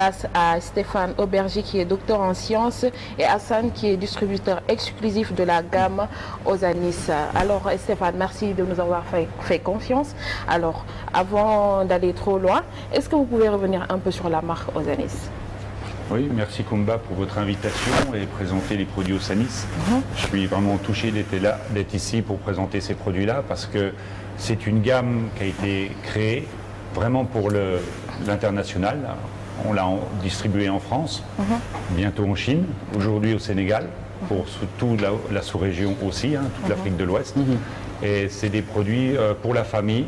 Grâce à Stéphane Auberger qui est docteur en sciences et Hassan qui est distributeur exclusif de la gamme Osanis. Alors Stéphane, merci de nous avoir fait confiance. Alors avant d'aller trop loin, est-ce que vous pouvez revenir un peu sur la marque Osanis? Oui, merci Kumba pour votre invitation et présenter les produits Osanis. Je suis vraiment touché d'être ici pour présenter ces produits-là parce que c'est une gamme qui a été créée vraiment pour l'international. On l'a distribué en France, bientôt en Chine, aujourd'hui au Sénégal, pour toute la sous-région aussi, toute l'Afrique de l'Ouest. Et c'est des produits pour la famille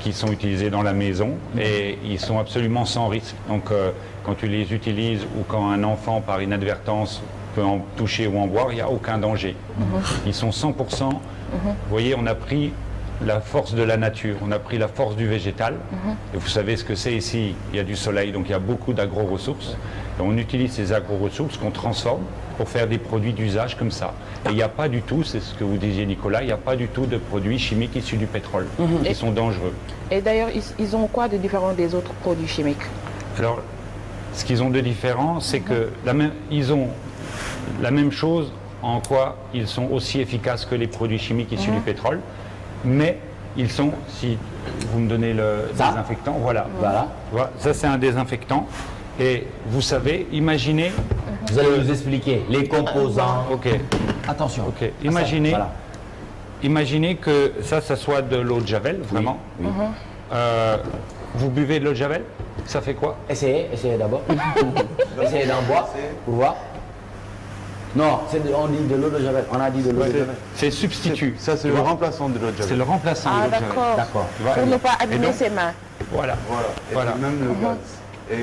qui sont utilisés dans la maison et ils sont absolument sans risque. Donc quand tu les utilises ou quand un enfant par inadvertance peut en toucher ou en boire, il n'y a aucun danger. Ils sont 100%. Vous voyez, on a pris la force de la nature, on a pris la force du végétal. Et vous savez ce que c'est ici, il y a du soleil, donc il y a beaucoup d'agro-ressources. Et on utilise ces agro-ressources qu'on transforme pour faire des produits d'usage comme ça. Et il n'y a pas du tout, c'est ce que vous disiez Nicolas, il n'y a pas du tout de produits chimiques issus du pétrole, qui sont dangereux. Et d'ailleurs, ils ont quoi de différent des autres produits chimiques? Alors, ce qu'ils ont de différent, c'est que ils ont la même chose en quoi ils sont aussi efficaces que les produits chimiques issus du pétrole. Mais ils sont, si vous me donnez le désinfectant, voilà. Ça c'est un désinfectant. Et vous savez, imaginez... Vous allez nous expliquer les composants. Ok. Attention. Ok. Imaginez que ça soit de l'eau de Javel, vraiment. Oui. Vous buvez de l'eau de Javel, ça fait quoi? Essayez d'abord. Essayez d'en boire pour voir. Non, on dit de l'eau de Javel. On a dit de l'eau de Javel. C'est substitut. Ça, c'est le remplaçant de l'eau de Javel. C'est le remplaçant de l'eau de Javel. D'accord. Pour ne pas abîmer ses mains. Voilà. Et même le gaz. Et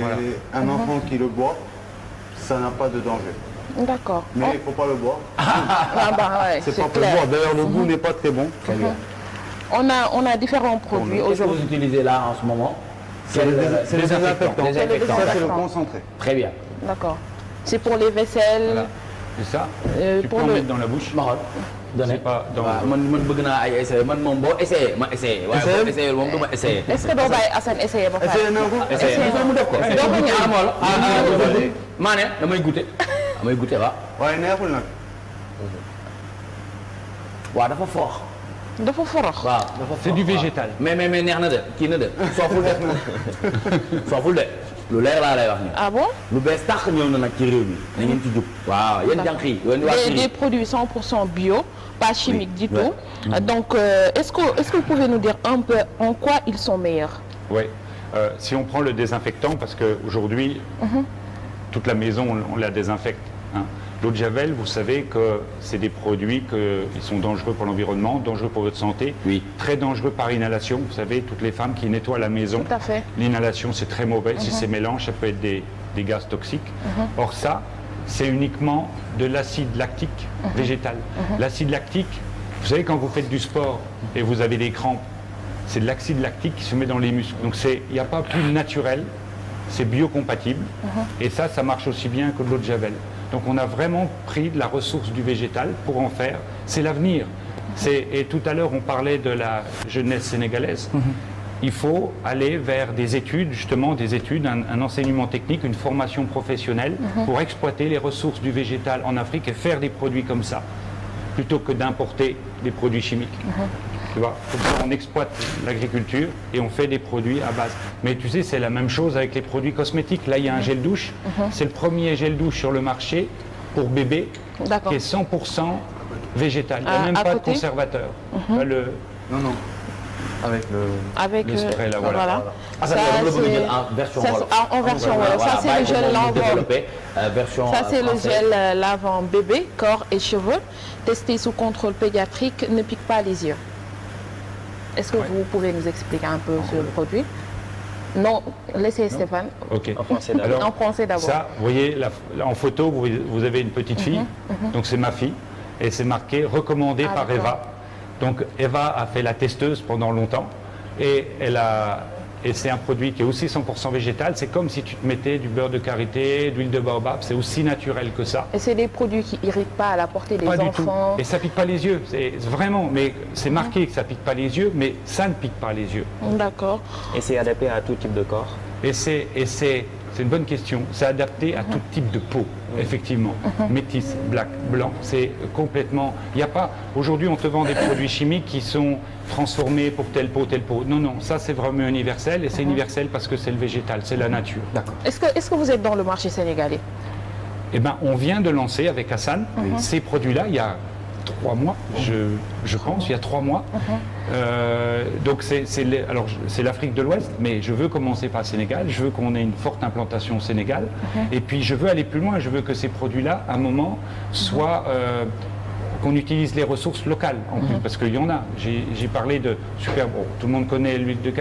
un enfant qui le boit, ça n'a pas de danger. D'accord. Mais il ne faut pas le boire. C'est pas pour le boire. D'ailleurs, le goût n'est pas très bon. Très bien. On a différents produits Qu'est-ce que aujourd'hui. vous utilisez là en ce moment? C'est le désinfectant. C'est le Ça, c'est le désinfectant. concentré. Très bien. D'accord. C'est pour les vaisselles. Voilà. C'est ça. Tu peux pour en le- mettre dans la bouche. Mahal. C'est pas dans man bëgg naa ay essayé man moom boo essayé ma essayé waaye boo essayé moom du ma essayé. Est-ce que doo bàyyi Assane essayer ba pare? Essayez naa ko. essayé mu def ko. doo ko ñaan. maa ne damay goûter. damay goûter waaw. waaye neexul nag. waaw dafa fort. dafa forox. waaw dafa fort. C'est du végétal. mais neex na de kii na de sooful de. sooful de. lu leer laa lay wax nii. Ah bon? lu bees tax ñëw na nag ci réew mi. na ngeen ci jub. waaw yéen jànq yi yéen waa Des produits 100% bio, pas chimiques du tout. Donc, est-ce que vous pouvez nous dire un peu en quoi ils sont meilleurs? Oui. Si on prend le désinfectant, parce qu'aujourd'hui, toute la maison, on la désinfecte. L'eau de Javel, vous savez que c'est des produits qui sont dangereux pour l'environnement, dangereux pour votre santé, très dangereux par inhalation. Vous savez, toutes les femmes qui nettoient la maison, Tout à fait. l'inhalation c'est très mauvais. Si c'est mélange, ça peut être des gaz toxiques. Or ça, c'est uniquement de l'acide lactique végétal. L'acide lactique, vous savez, quand vous faites du sport et vous avez des crampes, c'est de l'acide lactique qui se met dans les muscles. Donc il n'y a pas plus naturel, c'est biocompatible. Et ça marche aussi bien que de l'eau de Javel. Donc on a vraiment pris de la ressource du végétal pour en faire. C'est l'avenir. Et tout à l'heure, on parlait de la jeunesse sénégalaise. Il faut aller vers des études, justement, un enseignement technique, une formation professionnelle pour exploiter les ressources du végétal en Afrique et faire des produits comme ça, plutôt que d'importer des produits chimiques. Tu vois, comme ça, on exploite l'agriculture et on fait des produits à base. Mais tu sais, c'est la même chose avec les produits cosmétiques. Là, il y a un gel douche. C'est le premier gel douche sur le marché pour bébé qui est 100% végétal. Il n'y a même pas de conservateur. Pas Non, non. Avec le spray, là, voilà. Ah, ça, c'est en version wolof. En version wolof. Ça, c'est le gel lavant. Ça, c'est le gel lavant bébé, corps et cheveux. Testé sous contrôle pédiatrique, ne pique pas les yeux. Est-ce que vous pouvez nous expliquer un peu sur le produit? Non, laissez Stéphane. Ok. En français d'abord. Ça, vous voyez, en photo, vous avez une petite fille. Donc c'est ma fille. Et c'est marqué recommandé par Eva. Donc Eva a fait la testeuse pendant longtemps. Et c'est un produit qui est aussi 100% végétal. C'est comme si tu te mettais du beurre de karité, d'huile de baobab. C'est aussi naturel que ça. Et c'est des produits qui n'irritent pas à la portée des enfants. Du tout. Et ça pique pas les yeux. C'est vraiment, mais c'est marqué que ça pique pas les yeux, mais ça ne pique pas les yeux. D'accord. Et c'est adapté à tout type de corps. Et c'est c'est une bonne question. C'est adapté à tout type de peau, effectivement. Métis, black, blanc, c'est complètement... Il n'y a pas... Aujourd'hui, on te vend des produits chimiques qui sont transformés pour telle peau, telle peau. Non, non, ça c'est vraiment universel, et c'est universel parce que c'est le végétal, c'est la nature. D'accord. Est-ce que vous êtes dans le marché sénégalais? Eh bien, on vient de lancer avec Hassan ces produits-là il y a 3 mois, je pense, il y a 3 mois. Donc c'est l'Afrique de l'Ouest, mais je veux commencer par le Sénégal, je veux qu'on ait une forte implantation au Sénégal, et puis je veux aller plus loin, je veux que ces produits-là, à un moment, soient... qu'on utilise les ressources locales en plus, parce qu'il y en a. J'ai parlé de super, bon, tout le monde connaît l'huile de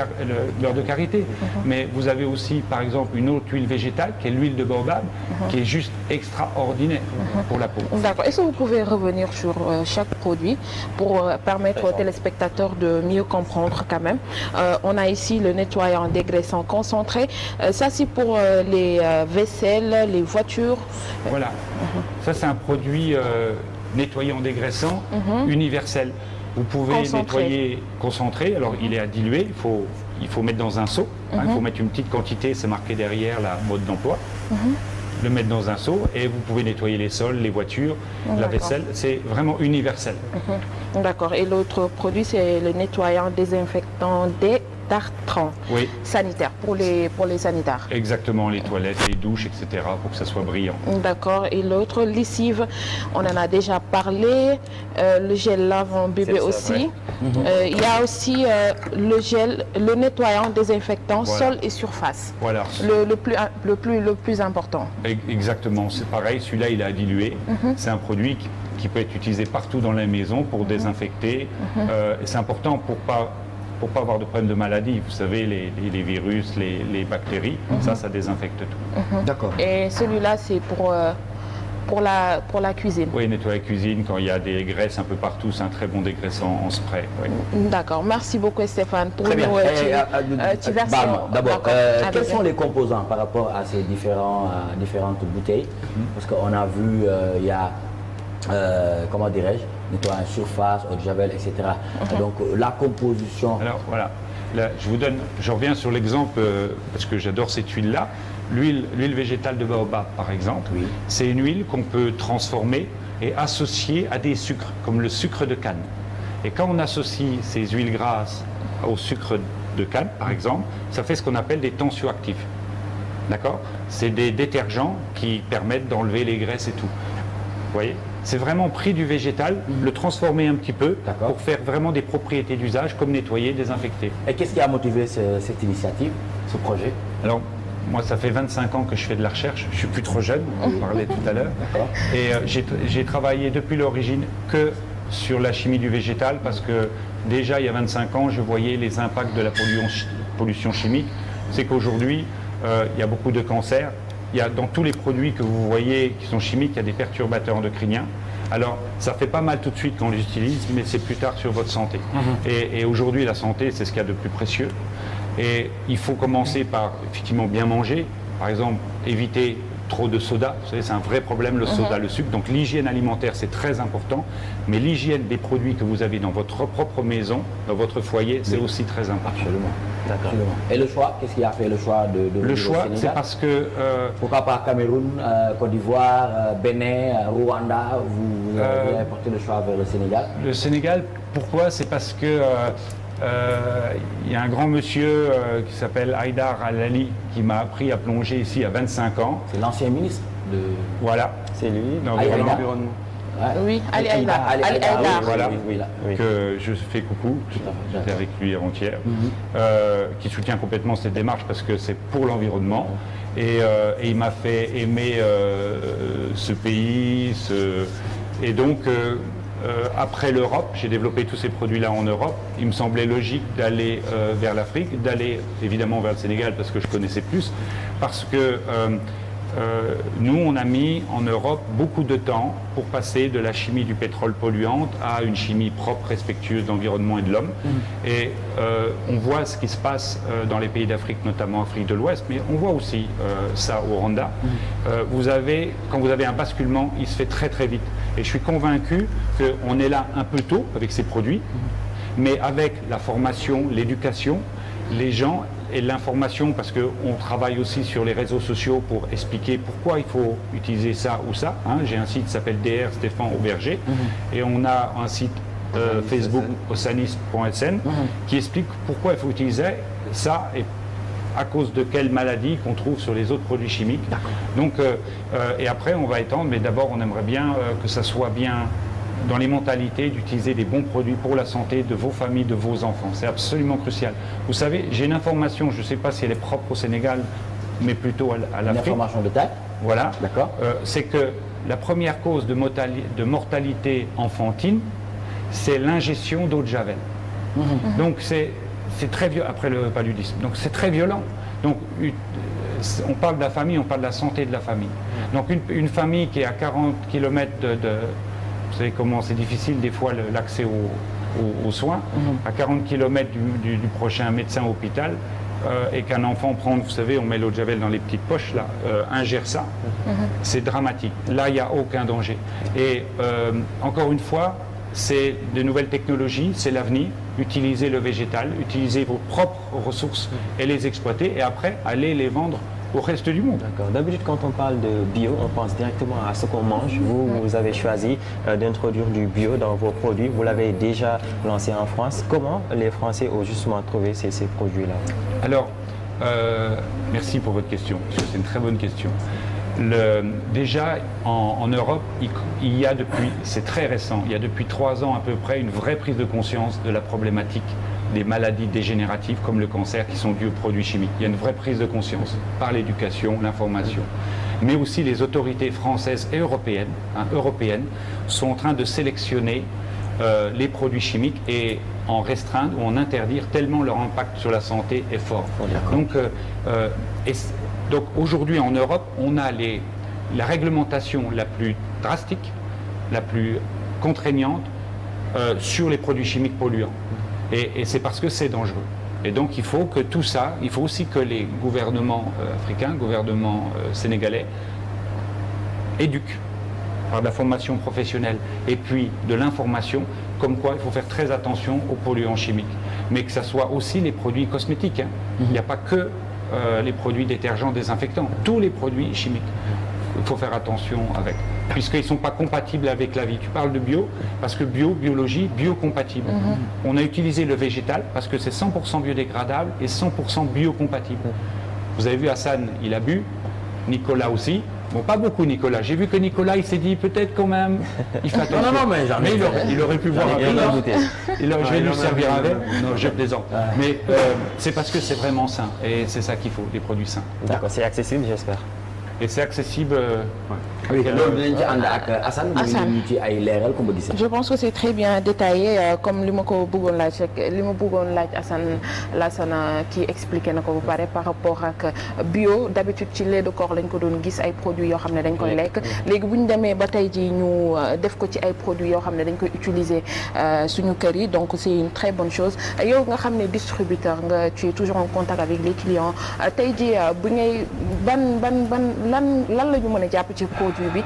beurre de karité, mais vous avez aussi par exemple une autre huile végétale qui est l'huile de baobab, qui est juste extraordinaire pour la peau. D'accord. Est-ce que vous pouvez revenir sur chaque produit pour permettre aux téléspectateurs de mieux comprendre quand même? On a ici le nettoyant dégraissant concentré. Ça c'est pour les vaisselles, les voitures. Voilà. Ça c'est un produit nettoyant dégraissant universel. Vous pouvez nettoyer concentré, alors il est à diluer, il faut mettre dans un seau, il faut mettre une petite quantité, c'est marqué derrière la mode d'emploi, le mettre dans un seau et vous pouvez nettoyer les sols, les voitures, la vaisselle, c'est vraiment universel. D'accord, et l'autre produit c'est le nettoyant désinfectant détartrant sanitaire, pour les sanitaires. Exactement, les toilettes, les douches, etc., pour que ça soit brillant. D'accord, et l'autre, lessive, on en a déjà parlé, le gel lavant bébé aussi. Il y a aussi le nettoyant désinfectant sol et surface. Voilà. Le plus important. Exactement, c'est pareil, celui-là il est à diluer. C'est un produit qui peut être utilisé partout dans la maison pour désinfecter. Et c'est important pour pas avoir de problème de maladie. Vous savez, les virus, les bactéries, ça désinfecte tout. D'accord. Et celui-là, c'est pour la cuisine. Oui, nettoyer la cuisine, quand il y a des graisses un peu partout, c'est un très bon dégraissant en spray. D'accord. Merci beaucoup, Stéphane, pour Très bien. D'abord, quels sont les composants par rapport à ces différentes bouteilles? Parce qu'on a vu, il y a, comment dirais-je, nettoyant surface, eau de javel, etc. Donc la composition... Alors voilà, là, je reviens sur l'exemple, parce que j'adore cette huile-là. L'huile végétale de baobab, par exemple, c'est une huile qu'on peut transformer et associer à des sucres, comme le sucre de canne. Et quand on associe ces huiles grasses au sucre de canne, par exemple, ça fait ce qu'on appelle des tensioactifs. D'accord? C'est des détergents qui permettent d'enlever les graisses et tout. Vous voyez? C'est vraiment pris du végétal, le transformer un petit peu pour faire vraiment des propriétés d'usage comme nettoyer, désinfecter. Et qu'est-ce qui a motivé cette initiative, ce projet? Alors, moi, ça fait 25 ans que je fais de la recherche. Je suis plus trop jeune, on parlait tout à l'heure. Et j'ai travaillé depuis l'origine que sur la chimie du végétal parce que déjà, il y a 25 ans, je voyais les impacts de la pollution chimique. C'est qu'aujourd'hui, il y a beaucoup de cancers. Il y a dans tous les produits que vous voyez qui sont chimiques, il y a des perturbateurs endocriniens. Alors, ça fait pas mal tout de suite quand on les utilise, mais c'est plus tard sur votre santé. Et aujourd'hui, la santé, c'est ce qu'il y a de plus précieux. Et il faut commencer par, effectivement, bien manger. Par exemple, éviter trop de soda. Vous savez, c'est un vrai problème, le soda, le sucre. Donc, l'hygiène alimentaire, c'est très important. Mais l'hygiène des produits que vous avez dans votre propre maison, dans votre foyer, c'est aussi très important. Absolument. D'accord. Et le choix, qu'est-ce qui a fait le choix de Le choix, c'est parce que... pourquoi pas Cameroun, Côte d'Ivoire, Bénin, Rwanda, vous avez porté le choix vers le Sénégal? Le Sénégal, pourquoi? C'est parce que il y a un grand monsieur qui s'appelle Haïdar Al-Ali qui m'a appris à plonger ici à 25 ans. C'est l'ancien ministre de... Voilà. C'est lui, l'environnement. Oui, Ali Haïdar. Voilà, que je fais coucou, j'étais avec lui avant-hier, qui soutient complètement cette démarche parce que c'est pour l'environnement. Et il m'a fait aimer ce pays. Et donc, après l'Europe, j'ai développé tous ces produits-là en Europe. Il me semblait logique d'aller vers l'Afrique, d'aller évidemment vers le Sénégal parce que je connaissais plus, parce que nous, on a mis en Europe beaucoup de temps pour passer de la chimie du pétrole polluante à une chimie propre, respectueuse de l'environnement et de l'homme. Et on voit ce qui se passe dans les pays d'Afrique, notamment Afrique de l'Ouest, mais on voit aussi ça au Rwanda. Quand vous avez un basculement, il se fait très très vite. Et je suis convaincu qu'on est là un peu tôt avec ces produits, mais avec la formation, l'éducation, les gens et l'information, parce qu'on travaille aussi sur les réseaux sociaux pour expliquer pourquoi il faut utiliser ça ou ça. Hein. J'ai un site qui s'appelle DR Stéphane Auberger et on a un site Facebook osanis.sn qui explique pourquoi il faut utiliser ça et à cause de quelle maladie qu'on trouve sur les autres produits chimiques. Donc, et après on va étendre, mais d'abord on aimerait bien que ça soit bien dans les mentalités d'utiliser des bons produits pour la santé de vos familles, de vos enfants. C'est absolument crucial. Vous savez, j'ai une information, je ne sais pas si elle est propre au Sénégal, mais plutôt à l'Afrique. Une information de taille. Voilà. D'accord. C'est que la première cause de mortalité enfantine, c'est l'ingestion d'eau de javel. Donc c'est très violent, après le paludisme. Donc c'est très violent. Donc on parle de la famille, on parle de la santé de la famille. Donc une famille qui est à 40 km vous savez comment c'est difficile des fois l'accès aux soins, à 40 km du prochain médecin hôpital, et qu'un enfant prend, vous savez, on met l'eau de javel dans les petites poches, là, ingère ça, c'est dramatique. Là, il n'y a aucun danger. Et encore une fois, c'est de nouvelles technologies, c'est l'avenir. Utilisez le végétal, utilisez vos propres ressources et les exploiter, et après, allez les vendre au reste du monde. D'accord. D'habitude, quand on parle de bio, on pense directement à ce qu'on mange. Vous avez choisi d'introduire du bio dans vos produits. Vous l'avez déjà lancé en France. Comment les Français ont justement trouvé ces produits-là? Alors, merci pour votre question, parce que c'est une très bonne question. Déjà, en Europe, il y a depuis, c'est très récent, il y a depuis 3 ans à peu près une vraie prise de conscience de la problématique des maladies dégénératives comme le cancer qui sont dues aux produits chimiques. Il y a une vraie prise de conscience par l'éducation, l'information. Mais aussi les autorités françaises et européennes sont en train de sélectionner les produits chimiques et en restreindre ou en interdire tellement leur impact sur la santé est fort. Donc aujourd'hui en Europe, on a la réglementation la plus drastique, la plus contraignante sur les produits chimiques polluants. Et c'est parce que c'est dangereux. Et donc il faut que tout ça, il faut aussi que les gouvernements africains, gouvernements sénégalais, éduquent par de la formation professionnelle et puis de l'information, comme quoi il faut faire très attention aux polluants chimiques. Mais que ce soit aussi les produits cosmétiques. Hein. Il n'y a pas que les produits détergents, désinfectants, tous les produits chimiques. Il faut faire attention avec, puisqu'ils ne sont pas compatibles avec la vie. Tu parles de bio, parce que biologie, biocompatible. On a utilisé le végétal, parce que c'est 100% biodégradable et 100% biocompatible. Vous avez vu Hassan, il a bu, Nicolas aussi. Bon, pas beaucoup Nicolas. J'ai vu que Nicolas, il s'est dit peut-être quand même, il fait attention. Non, mais jamais. Il aurait pu boire un peu. Je vais lui servir un verre. Non, je plaisante. Mais c'est parce que c'est vraiment sain. Et c'est ça qu'il faut, des produits sains. D'accord, c'est accessible, j'espère. Et c'est accessible. Je pense que c'est très bien détaillé, comme li ma bëggoon laaj Assane qui expliqué na ko bu pare par rapport ak bio. D'habitude ci lait de corps lañ ko doon gis ay produits yoo xam ne dañ koy lekk. Léegi bu ñu demee ba tey ji ñu def ko ci ay produits yoo xam ne dañ koy utiliser suñu kër yi, donc c'est une très bonne chose. Yow nga xam ne distributeur nga, tu es toujours en contact avec les clients. Tey ji bu ngay lan la ñu mën a jàpp ci produit bi,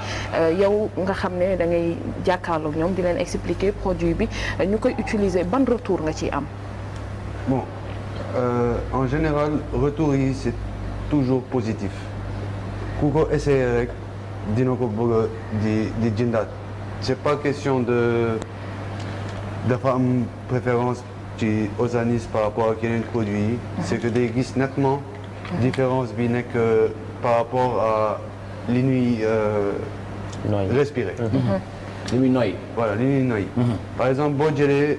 yow nga xam ne da ngay jàkkaarloog ñoom di leen expliquer produit bi ñu koy utiliser, ban retour nga ciy am? Bon, en général retour yi c'est toujours positif. Ku ko essayer rek dina ko bëgg di jëndaat. C'est pas question dafa am préférence ci Osanis par rapport ak yeneen produits yi. C'est que day gis nettement différence bi nekk par rapport à li ñuy respirer. li muy noyyi. Voilà, li ñuy noyyi. Par exemple boo jëlee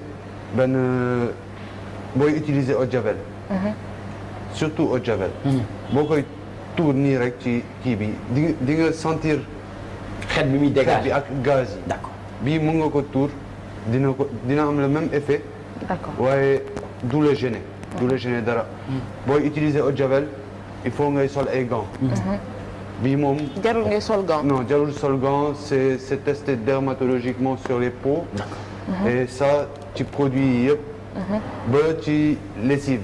booy utiliser eau de javel. Surtout eau de javel. boo koy tuur nii rek ci kii bi di nga sentir xet bi muy dégager bi ak gaz yi. D'accord. bii mën nga ko tuur dina am le même effet. D'accord. waaye du la gêner. du la gêner dara. booy utiliser eau de javel il faut ngay sol ay gants. bii moom jarul ngay sol gant. non jarul sol gant, c'est testé dermatologiquement sur les peaux. Et ça ci produit yi yëpp. ba ci lessive.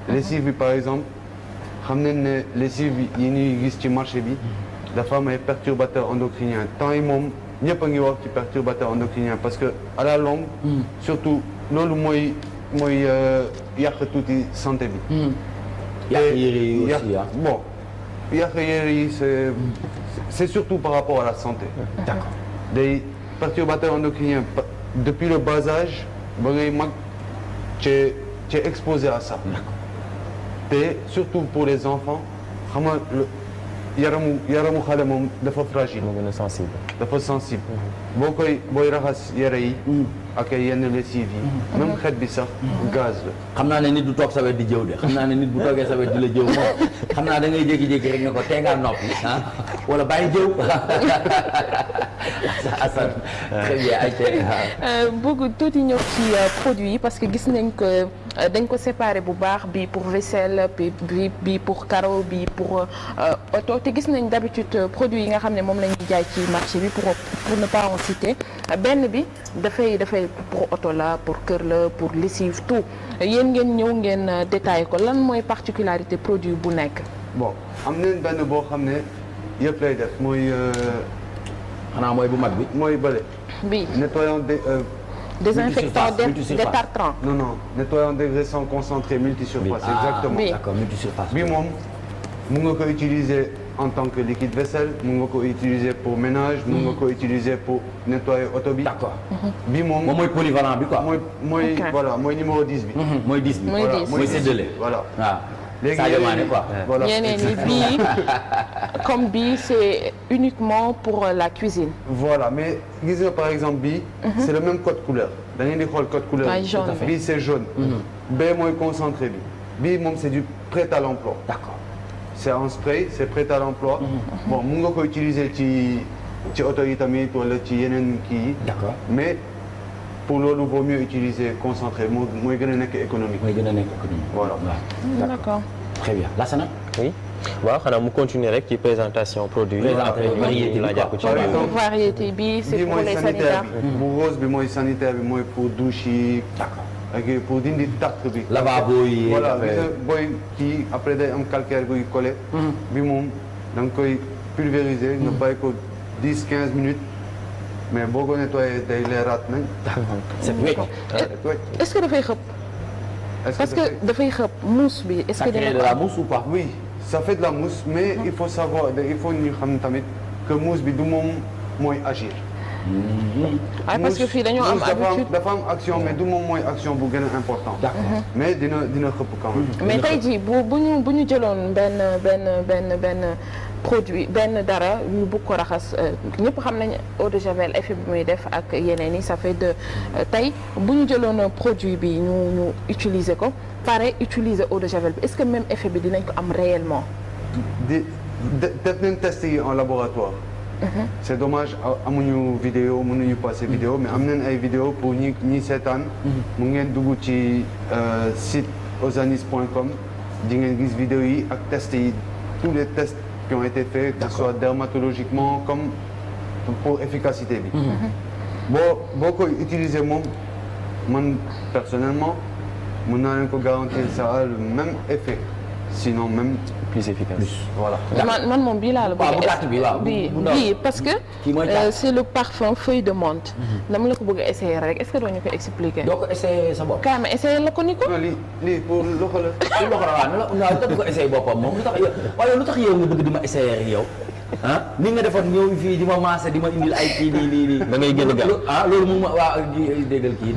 lessive bi par exemple xam nañ ne lessive yi ñuy gis ci marché bi dafa am ay perturbateurs endocriniens. temps yi moom ñëpp a ngi wax ci perturbateurs endocriniens parce que à la longue. surtout loolu mooy yàq tuuti santé bi. yàq yére yi aussi bon yàq yére yi c'est surtout par rapport à la santé. D'accord. Des perturbateurs endocriniens depuis le bas âge ba ngay mag tu es exposé à ça. Et surtout pour les enfants xam nga yaramu xale moom dafa fragile. moo gën a sensible. dafa sensible. booy raxas yére yi. ak yenn lessive yi. même xet bi sax gaz la. xam naa ne nit du toog sa wet di jëw de xam naa ne nit bu toogee sa wet di la jëw moom xam naa da ngay jékki-jékki rek ne ko tee ngaa noppi ah wala bàyyi jëw. Assane très bien ay bëgg tuuti ñëw ci produit yi parce que gis nañ que dañ ko séparer bu baax bi pour vaisselle bi pour carreau bi pour auto te gis nañ d'habitude produit yi nga xam ne moom la ñuy jaay ci marché bi pour ne pas en citer benn bi dafay pour auto la pour kër la pour lessive tout yéen ngeen ñëw ngeen détaillé ko lan mooy particularité produit bu nekk. bon am nañ benn boo xam ne yëpp lay def mooy. xanaa mooy bu mag bi. mooy bële. bi nettoyant désinfectant détartrant. non nettoyant dégraissant concentré multisurface. Exactement. D'accord, multisurface. bi moom mun nga ko utiliser en tant que liquide vaisselle mun nga ko utiliser pour ménage. mun nga ko utiliser pour nettoyer auto bi. D'accord. bi moom mooy polyvalent bi quoi. mooy voilà mooy numéro 10 bi. mooy 10 bi. Mooy 10 mooy séddale. voilà. waaw. léegi Sadio Mané quoi. voilà yeneen yi bii comme bii c'est uniquement pour la cuisine. voilà mais gis nga par exemple bii. c'est le même code couleur. da ngeen di xool code couleur. jaune bii c'est jaune. bee mooy concentré bi. bii moom c'est du prêt à l'emploi. D'accord. c'est en spray c'est prêt à l'emploi. bon mun nga ko utiliser ci oto yi tamit wala ci yeneen kii yi. D'accord. mais pour loolu vaut mieux utiliser concentré mooy gën a nekk économique. mooy gën a nekk économique. voilà. D'accord. Très bien Lassana. oui waaw xanaa mu continuer rek ci présentation produit. variété bi quoi. par exemple variété bi c'est pour les sanitaires. bu rose bi mooy sanitaire bi mooy pour douche yi. D'accord. ak pour dindi tàq bi. lavabo yi. voilà booy kii après day am calcaire buy collé. bi moom da nga koy pulvériser. nga bàyyi ko 10-15 minutes. mais boo ko nettoyé day leeraat nañ. c'est wecc. est-ce que dafay xëpp. parce que dafay xëpp mousse bi. est-ce que ça crée de la mousse ou pas. oui ça fait de la mousse mais il faut savoir il faut ñu xam tamit que mousse bi du moom mooy agir. parce que fii dañoo am habitude dafa am action mais du moom mooy action bu gën a important. D'accord. mais dina xëpp quand même. mais tey jii bu ñu jëloon benn produit benn dara ñu bëgg ko raxas ñëpp xam nañ eau de javel effet bi muy def ak yeneen yi ça fait de tey bu ñu jëloon produit bi ñu utiliser ko pare utiliser eau de javel bi est-ce que même effet bi dinañ ko am réellement. def nañ test yi en laboratoire. c'est dommage amuñu vidéo mënuñu passer vidéo mais am nañ ay vidéo pour ñi seetaan. mu ngeen dugg ci site ozanis.com di ngeen gis vidéo yi ak test yi tous les tests qui ont été faits, que ce soit dermatologiquement comme pour efficacité bi. boo koy utiliser moom man personnellement mën naa leen ko garantir ça a le même effet sinon même plus efficace. voilà. man moom bii laa la bëgg bii parce que c'est le parfum feuille de menthe. dama la ko bëgg a essayer rek est-ce que doo ñu ko expliquer. doo ko essayer sa bopp. kaay ma essayer la ko ni ko. non lii pour loxo la. pour loxo la waaw lu tax ko essayer boppam moom lu tax yow waaye lu tax yow nga bëgg di ma essayer rek yow. ah ni nga defoon ñëw fii di ma maase di ma indil ay kii nii. da ngay génn gaaw loolu moom waaw déggal kii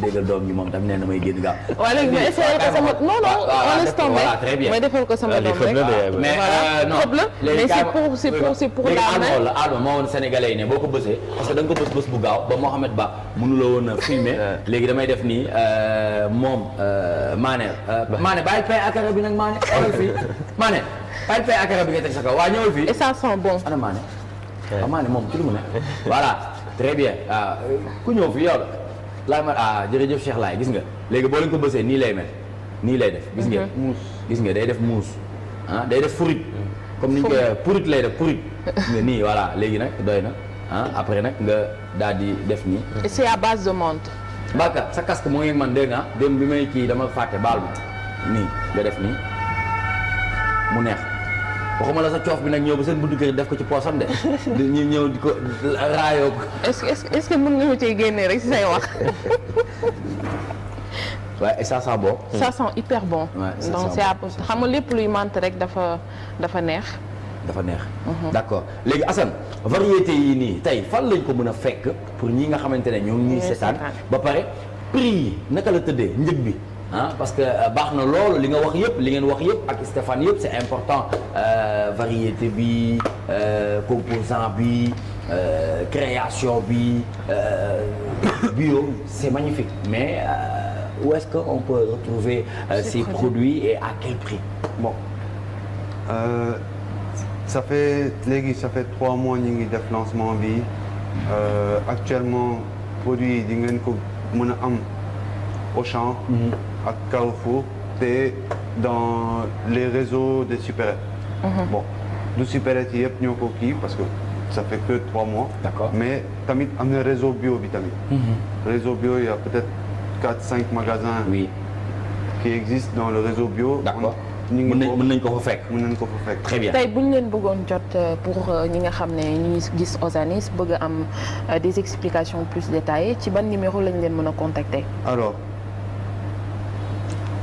déggal doom ñi moom tam nee na may génn gaaw. waaw léegi ma essayé ko sama non ma defal ko sama doom rek. mais non c'est pour la main. la Adama moo woon sénégalais yi ne boo ko bësee parce que da nga ko bës bu gaaw ba Mohamed Ba mënuloo woon a filmer léegi damay def nii moom Mané bàyyi pain akara bi nag Mané xoolal fii Mané bàyyi pain akara bi nga teg sa kaw waa ñëwal fii. Et ça sent bon. ana Mané Mané moom ci lu mu ne voilà très bien ku ñëw fi yow la ma jërëjëf Cheikh Laye gis nga léegi boo leen ko bësee nii lay mel nii lay def gis nga gis nga day def mousse day def fruit comme ni ñu koy purit lay def purit nga nii voilà léegi nag doy na après nag nga daal di def nii. Et c'est à base de menthe. Bakar sa casque moo ngi man dégg nga dem bi may kii dama fàtte baal ma nii nga def nii mu neex waxuma la sa coof bi nag ñëw ba seen buntu kër def ko ci poosam de ñu ñëw di ko raayoo ko. est-ce que mën nga ma cee génnee rek si say wax. Ouais, et ça sent bon. Ça sent hyper bon. Ouais, ça donc sent c'est xam nga lépp luy menthe rek dafa neex. dafa neex. d'accord léegi Assane variété yi nii tey fan lañ ko mën a fekk pour ñi nga xamante ne ñoom ñuy seetaan ba pare prix yi naka la tëddee njëg bi ah parce que baax na loolu li nga wax yëpp li ngeen wax yëpp ak Stéphane yëpp c'est important variété bi composant bi création bi bio c'est magnifique mais où est-ce qu'on peut retrouver ces produits et à quel prix? Bon. Ça fait 3 mois ñu ngi def lancement bi actuellement produit yi di ngeen ko mën a am Auchan ak Carrefour te dans les réseaux de supérettes. Bon du supérettes yi yëpp ñoo ko kii parce que ça fait que 3 mois. D'accord. Mais tamit am na réseau bio bi tamit. Réseau bio il y a peut-être 4-5 magasins. Oui. Qui existent dans le réseau bio. D'accord. mën nañ ko fa fekk. mën nañ ko fa fekk. Très bien. tey bu ñu leen bëggoon jot pour ñi nga xam ne ñu gis Ozanis bëgg a am des explications plus détaillées ci ban numéro lañ leen mën a contacter. Alors.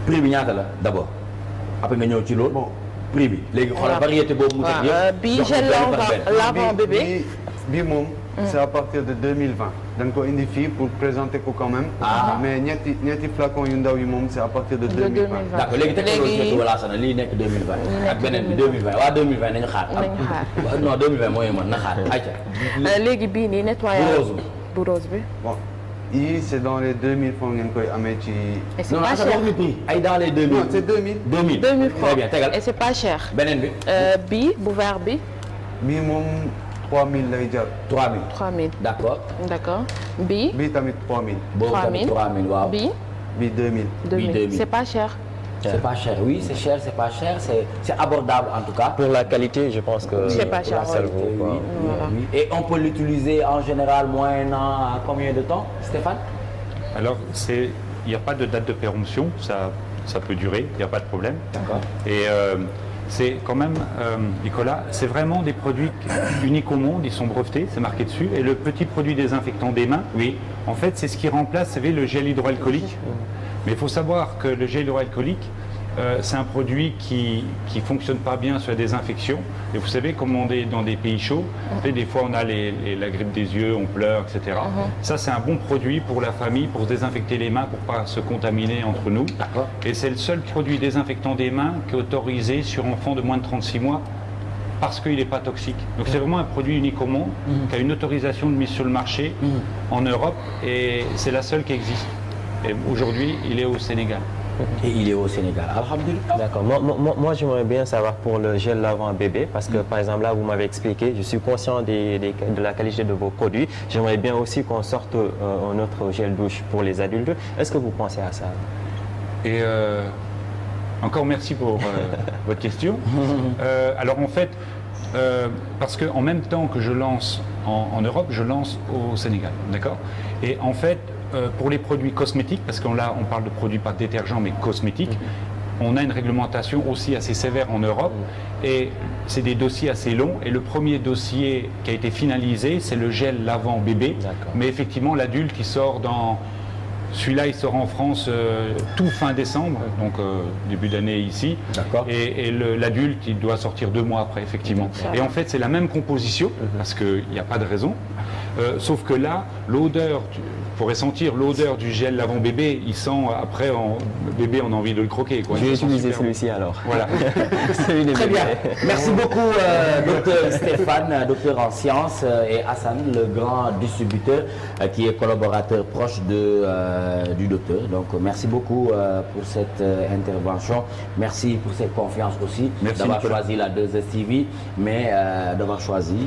prix bi ñaata la d'abord après nga ñëw ci loolu. Bon prix bi léegi xoolal variété boobu mu teg yëpp. bii gel lavant bébé. bii moom. c'est à partir de 2020. dañ ko indi fii pour présenter ko quand même. mais ñetti flacon yu ndaw yi moom c'est à partir de 2020. d'accord léegi technologie wala sana lii nekk 2020. ak beneen bi 2020 waa 2020 nañu xaar. non 2020 mooy mën na xaar ayca. léegi bii nii nettoyage bu rose bi. bon yii c'est dans les 2000 francs ngeen koy amee ci. et c'est pas cher ay dans les 2000. non c'est 2000. 2000 francs très bien tegal. et c'est pas cher. beneen bi. bii bu vert bi. bii moom 3000 lay jar. 3000. 3000. d'accord. d'accord bii. bii tamit 3000. boobu tamit 3000 waaw. bii. bii 2000. 2000 c'est pas cher. c'est pas cher oui c'est cher c'est pas cher c'est abordable en tout cas. Pour la qualité je pense que. c'est pas cher ça le vaut quoi. Voilà. Et on peut l'utiliser en général moyennant à combien de temps Stéphane? Alors il n'y a pas de date de péremption, ça peut durer, il n'y a pas de problème. D'accord. Et c'est quand même, Nicolas, c'est vraiment des produits uniques au monde, ils sont brevetés, c'est marqué dessus. Et le petit produit désinfectant des mains, oui, en fait c'est ce qui remplace, vous savez, le gel hydroalcoolique. Mais il faut savoir que le gel hydroalcoolique, c'est un produit qui fonctionne pas bien sur la désinfection. Et vous savez, comme on est dans des pays chauds, des fois on a la grippe des yeux, on pleure, etc. Ça, c'est un bon produit pour la famille, pour se désinfecter les mains, pour pas se contaminer entre nous. Et c'est le seul produit désinfectant des mains qui est autorisé sur enfants de moins de 36 mois parce qu'il n'est pas toxique. Donc c'est vraiment un produit unique au monde, qui a une autorisation de mise sur le marché en Europe et c'est la seule qui existe. Et aujourd'hui, il est au Sénégal. Et il est au Sénégal. Alhamdulillah. D'accord. Moi, j'aimerais bien savoir pour le gel lavant bébé, parce que par exemple là, vous m'avez expliqué, je suis conscient de la qualité de vos produits. J'aimerais bien aussi qu'on sorte un autre gel douche pour les adultes. Est-ce que vous pensez à ça? Et encore merci pour votre question. Alors en fait, parce qu'en même temps que je lance en Europe, je lance au Sénégal, d'accord? Et en fait, pour les produits cosmétiques, parce qu'on on parle de produits pas détergents mais cosmétiques, on a une réglementation aussi assez sévère en Europe et c'est des dossiers assez longs et le premier dossier qui a été finalisé c'est le gel lavant bébé, mais effectivement l'adulte qui sort dans... Celui-là, il sort en France tout fin décembre, donc début d'année ici. Et l'adulte, il doit sortir 2 mois après, effectivement. Et en fait, c'est la même composition, parce qu'il n'y a pas de raison. Sauf que là, l'odeur, vous pourrez sentir l'odeur du gel lavant bébé, il sent après, bébé, on a envie de le croquer. Quoi. Je vais utiliser celui-ci alors. Voilà. Très bien. Merci beaucoup, docteur Stéphane, docteur en sciences, et Hassan, le grand distributeur, qui est collaborateur proche du docteur. Donc, merci beaucoup pour cette intervention. Merci pour cette confiance aussi d'avoir choisi la 2STV, mais d'avoir choisi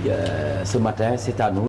ce matin, c'est à nous.